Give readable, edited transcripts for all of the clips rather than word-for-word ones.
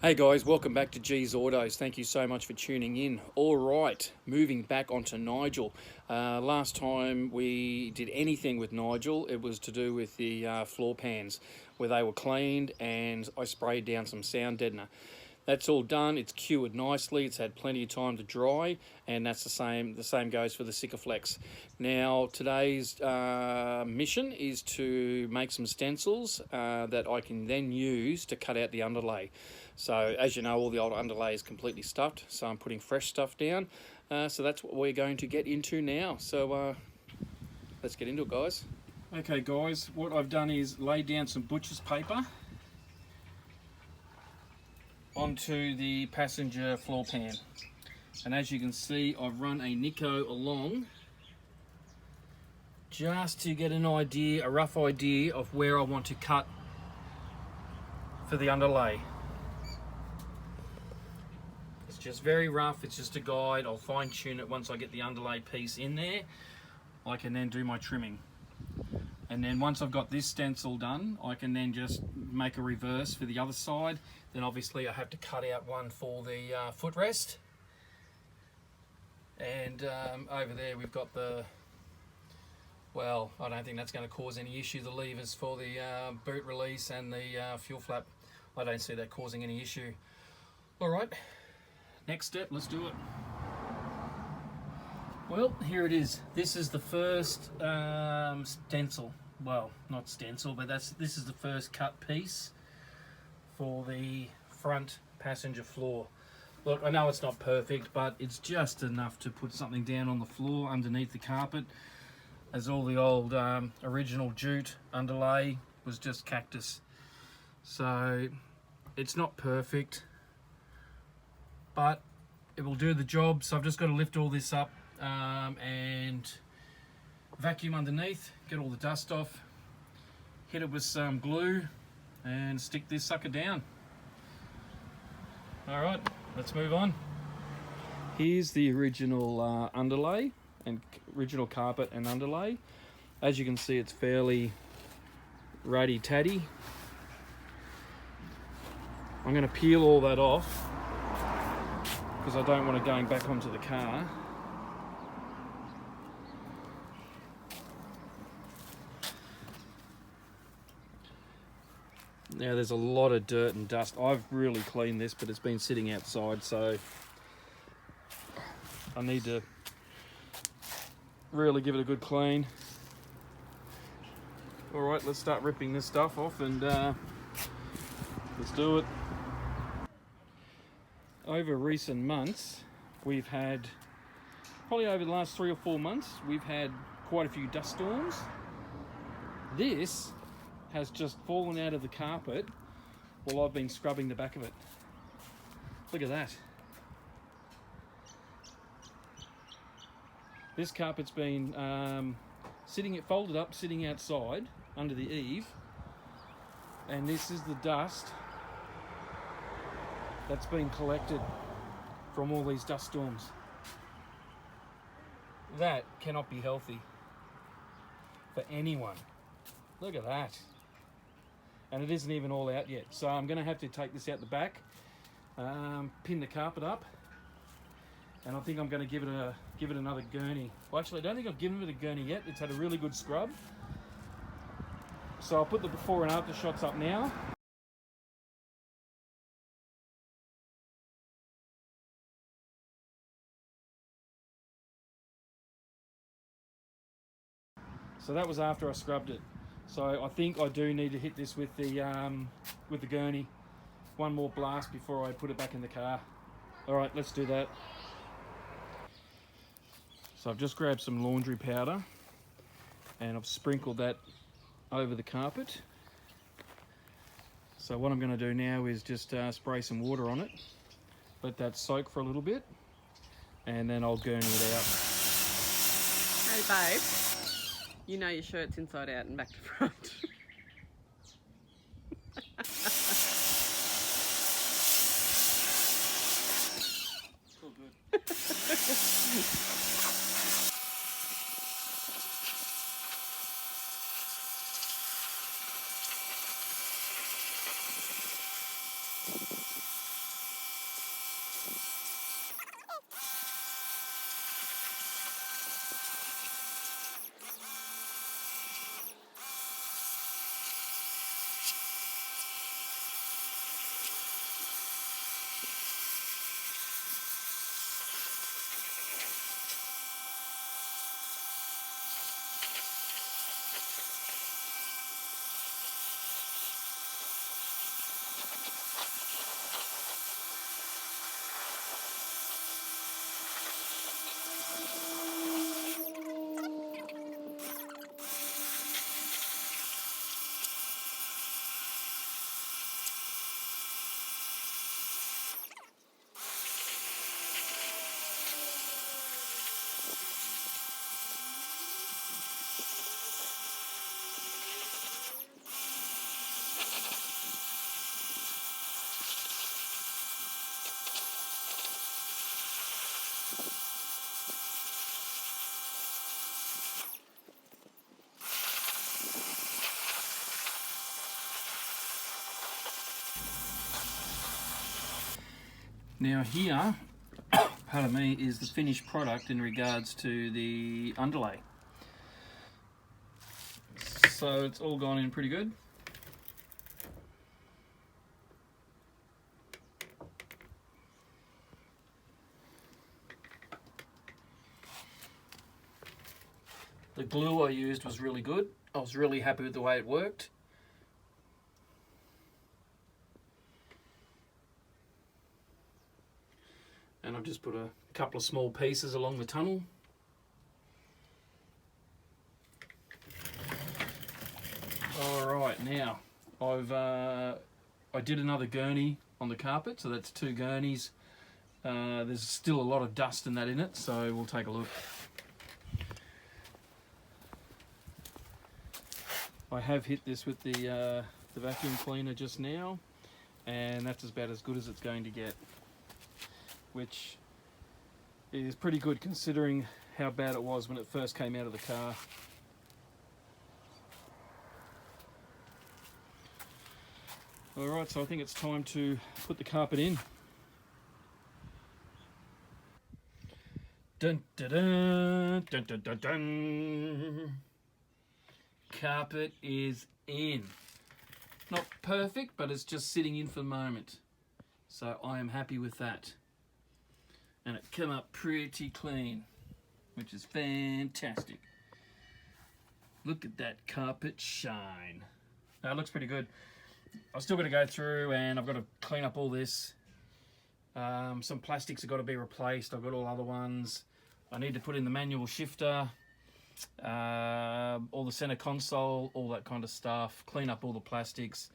Hey guys, welcome back to G's Autos. Thank you so much for tuning in. All right, moving back onto Nigel. Last time we did anything with Nigel, it was to do with the floor pans, where they were cleaned and I sprayed down some sound deadener. That's all done. It's cured nicely. It's had plenty of time to dry, and that's the same. The same goes for the Sikaflex. Now today's mission is to make some stencils that I can then use to cut out the underlay. So as you know, all the old underlay is completely stuffed, so I'm putting fresh stuff down. So that's what we're going to get into now. So let's get into it, guys. Okay guys, what I've done is laid down some butcher's paper onto the passenger floor pan, and as you can see, I've run a Nico along just to get an idea, a rough idea of where I want to cut for the underlay. It's just very rough, it's just a guide. I'll fine tune it once I get the underlay piece in there. I can then do my trimming. And then once I've got this stencil done, I can then just make a reverse for the other side. Then obviously I have to cut out one for the footrest. And over there we've got the, well, I don't think that's going to cause any issue, the levers for the boot release and the fuel flap. I don't see that causing any issue. All right, next step, let's do it. Well, here it is. This is the first stencil. Well, not stencil, but this is the first cut piece for the front passenger floor. Look, I know it's not perfect, but it's just enough to put something down on the floor underneath the carpet, as all the old original jute underlay was just cactus. So it's not perfect, but it will do the job. So I've just got to lift all this up and vacuum underneath, get all the dust off, hit it with some glue and stick this sucker down. All right, let's move on. Here's the original underlay and original carpet and underlay. As you can see, it's fairly ratty-tatty. I'm going to peel all that off because I don't want it going back onto the car. Now there's a lot of dirt and dust. I've really cleaned this, but it's been sitting outside, so I need to really give it a good clean. All right, let's start ripping this stuff off and let's do it. Over recent months, we've had, probably over the last 3 or 4 months, we've had quite a few dust storms. This has just fallen out of the carpet while I've been scrubbing the back of it. Look at that. This carpet's been folded up, sitting outside under the eave, and this is the dust that's been collected from all these dust storms. That cannot be healthy for anyone. Look at that. And it isn't even all out yet. So I'm going to have to take this out the back, pin the carpet up, and I think I'm going to give it another gurney. Well, actually, I don't think I've given it a gurney yet. It's had a really good scrub. So I'll put the before and after shots up now. So that was after I scrubbed it. So I think I do need to hit this with the gurney. One more blast before I put it back in the car. All right, let's do that. So I've just grabbed some laundry powder and I've sprinkled that over the carpet. So what I'm going to do now is just spray some water on it, let that soak for a little bit, and then I'll gurney it out. Hey babe, you know your shirt's inside out and back to front. It's all good. Now here, pardon me, is the finished product in regards to the underlay. So it's all gone in pretty good. The glue I used was really good. I was really happy with the way it worked. And I've just put a couple of small pieces along the tunnel. Alright, now I did another gurney on the carpet, so that's 2 gurneys. There's still a lot of dust and that in it, so we'll take a look. I have hit this with the vacuum cleaner just now, and that's about as good as it's going to get, which is pretty good considering how bad it was when it first came out of the car. Alright, so I think it's time to put the carpet in. Dun dun dun dun dun dun dun. Carpet is in. Not perfect, but it's just sitting in for the moment. So I am happy with that. And it came up pretty clean, which is fantastic. Look at that carpet shine. Now, it looks pretty good. I've still got to go through and I've got to clean up all this. Some plastics have got to be replaced. I've got all other ones. I need to put in the manual shifter, all the center console, all that kind of stuff. Clean up all the plastics.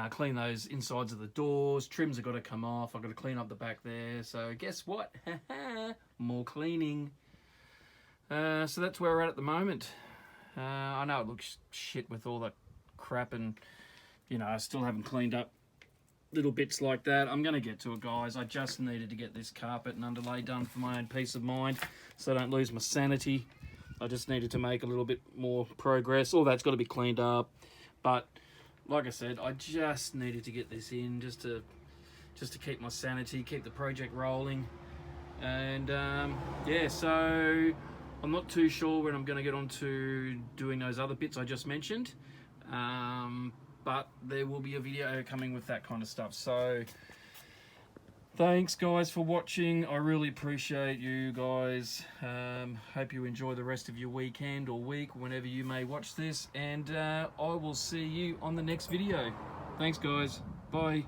Clean those insides of the doors. Trims have got to come off. I've got to clean up the back there. So guess what? More cleaning. So that's where we're at the moment. I know it looks shit with all that crap, and you know, I still haven't cleaned up little bits like that. I'm going to get to it, guys. I just needed to get this carpet and underlay done for my own peace of mind, so I don't lose my sanity. I just needed to make a little bit more progress. All that's got to be cleaned up, but like I said, I just needed to get this in just to keep my sanity, keep the project rolling. And yeah, so I'm not too sure when I'm going to get on to doing those other bits I just mentioned, but there will be a video coming with that kind of stuff. So thanks guys for watching. I really appreciate you guys. Hope you enjoy the rest of your weekend or week whenever you may watch this, and I will see you on the next video. Thanks guys, bye.